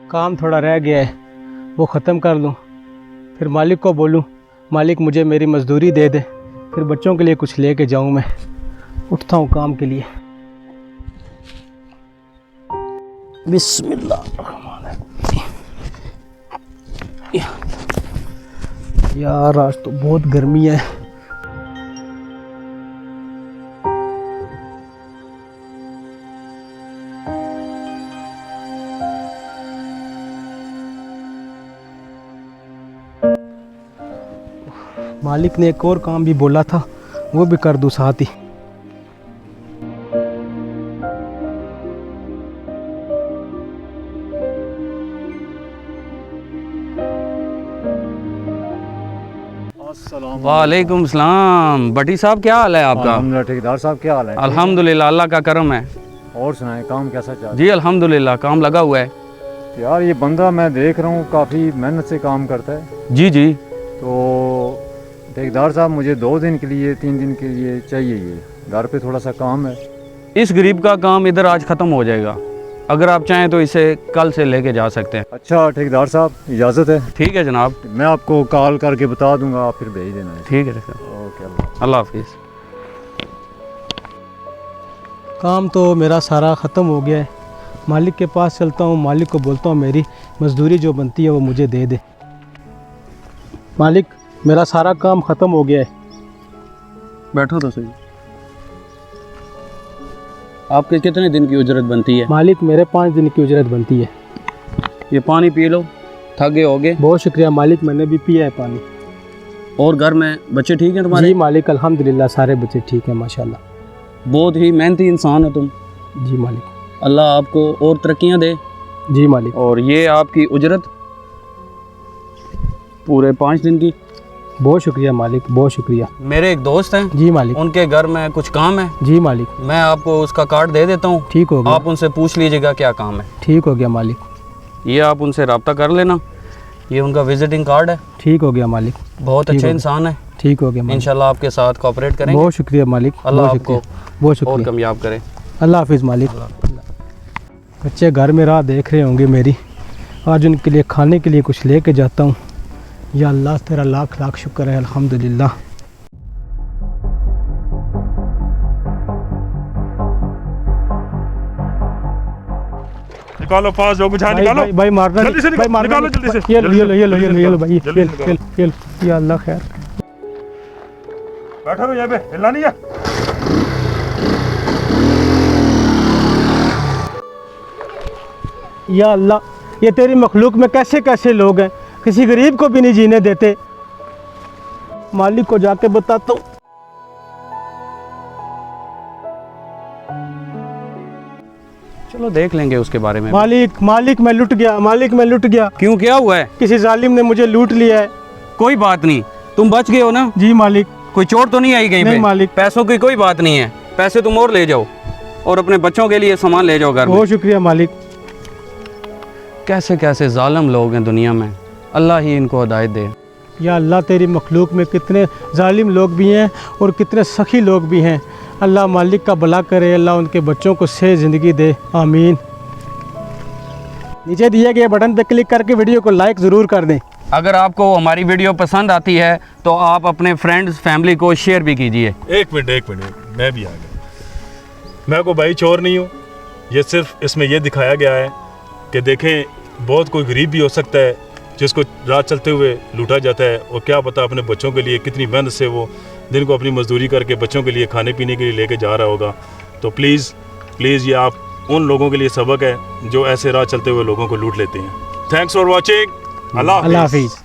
काम थोड़ा रह गया है, वो ख़त्म कर लूँ, फिर मालिक को बोलूँ मालिक मुझे मेरी मज़दूरी दे दे, फिर बच्चों के लिए कुछ लेके जाऊँ। मैं उठता हूँ काम के लिए। बिस्मिल्लाह। यार आज तो बहुत गर्मी है। मालिक ने एक और काम भी बोला था, वो भी कर दूँ साथ ही। वालेकुम सलाम। भट्टी साहब क्या हाल है आपका? अल्हम्दुलिल्लाह। ठेकेदार साहब क्या हाल है? अल्हम्दुलिल्लाह, अल्लाह का करम है। और सुनाए काम कैसा चल रहा है? जी अल्हम्दुलिल्लाह, काम लगा हुआ है। यार ये बंदा मैं देख रहा हूँ काफ़ी मेहनत से काम करता है। जी जी। तो ठेकेदार साहब मुझे 2 दिन के लिए 3 दिन के लिए चाहिए, ये घर पे थोड़ा सा काम है। इस गरीब का काम इधर आज ख़त्म हो जाएगा, अगर आप चाहें तो इसे कल से लेके जा सकते हैं। अच्छा ठेकेदार साहब इजाज़त है? ठीक है जनाब। मैं आपको कॉल करके बता दूंगा, आप फिर भेज देना है। ठीक है सर। ओके, अल्लाह हाफिज़। काम तो मेरा सारा ख़त्म हो गया है। मालिक के पास चलता हूँ, मालिक को बोलता हूँ मेरी मज़दूरी जो बनती है वो मुझे दे दे। मालिक मेरा सारा काम ख़त्म हो गया है। बैठो तो सही। आपके कितने दिन की उजरत बनती है? मालिक मेरे 5 दिन की उजरत बनती है। ये पानी पी लो, थक गए होगे। बहुत शुक्रिया मालिक, मैंने भी पिया है पानी। और घर में बच्चे ठीक हैं तुम्हारे? जी मालिक अल्हम्दुलिल्लाह, सारे बच्चे ठीक हैं माशाल्लाह। बहुत ही मेहनती इंसान हो तुम। जी मालिक। अल्लाह आपको और तरक्कियाँ दे। जी मालिक। और ये आपकी उजरत पूरे 5 दिन की। बहुत शुक्रिया मालिक, बहुत शुक्रिया। मेरे एक दोस्त हैं, जी मालिक। उनके घर में कुछ काम है। जी मालिक। मैं आपको उसका कार्ड दे देता हूँ, ठीक हो गया। आप उनसे पूछ लीजिएगा क्या काम है। ठीक हो गया मालिक। ये आप उनसे रब्ता कर लेना। ये उनका विजिटिंग कार्ड है। ठीक हो गया मालिक। बहुत अच्छे इंसान है। ठीक हो गया मालिक। इंशाल्लाह आपके साथ कोऑपरेट करेंगे। बहुत शुक्रिया मालिक। अल्लाह बहुत आपको शुक्रिया, बहुत और शुक्रिया। कामयाब करे। अल्लाह हाफिज़ मालिक। बच्चे घर में राह देख रहे होंगे मेरी, आज उनके लिए खाने के लिए कुछ लेके जाता हूँ। या अल्लाह तेरा लाख लाख शुक्र है, अल्हम्दुलिल्लाह। निकालो 5 लोग बुझा भाई, निकालो। भाई, भाई मारना जल्दी से भाई मारना निकालो, जल्दी से। ये लो, ये लो, ये लो, ये लो, ये लो भाई, जल्दी ये निकालो। लो, ये लो। या अल्लाह खैर। बैठो यहाँ पे, हिलना नहीं है। या अल्लाह, ये तेरी मखलूक में कैसे कैसे लोग हैं, किसी गरीब को भी नहीं जीने देते। मालिक को जाके बताता हूँ। चलो देख लेंगे उसके बारे में। मालिक मालिक मैं लुट गया, मालिक मैं लुट गया। क्यों, क्या हुआ है? किसी जालिम ने मुझे लूट लिया है। कोई बात नहीं, तुम बच गए हो ना? जी मालिक। कोई चोट तो नहीं आई कहीं पे? नहीं मालिक। पैसों की कोई बात नहीं है, पैसे तुम और ले जाओ और अपने बच्चों के लिए सामान ले जाओ घर में। बहुत शुक्रिया मालिक। कैसे कैसे जालिम लोग हैं दुनिया में, अल्लाह ही इनको हिदायत दे। या अल्लाह तेरी मखलूक में कितने जालिम लोग भी हैं और कितने सखी लोग भी हैं। अल्लाह मालिक का भला करे, अल्लाह उनके बच्चों को सही ज़िंदगी दे, आमीन। नीचे दिए गए बटन पर क्लिक करके वीडियो को लाइक ज़रूर कर दें। अगर आपको हमारी वीडियो पसंद आती है तो आप अपने फ्रेंड्स फैमिली को शेयर भी कीजिए। एक मिनट, मैं भी आ गया। मैं कोई भाई चोर नहीं हूँ। ये सिर्फ इसमें ये दिखाया गया है कि देखें, बहुत कोई गरीब भी हो सकता है जिसको रात चलते हुए लूटा जाता है, और क्या पता अपने बच्चों के लिए कितनी मेहनत से वो दिन को अपनी मजदूरी करके बच्चों के लिए खाने पीने के लिए लेके जा रहा होगा। तो प्लीज़ ये आप उन लोगों के लिए सबक है जो ऐसे रात चलते हुए लोगों को लूट लेते हैं। Thanks for watching. अल्लाह हाफिज़।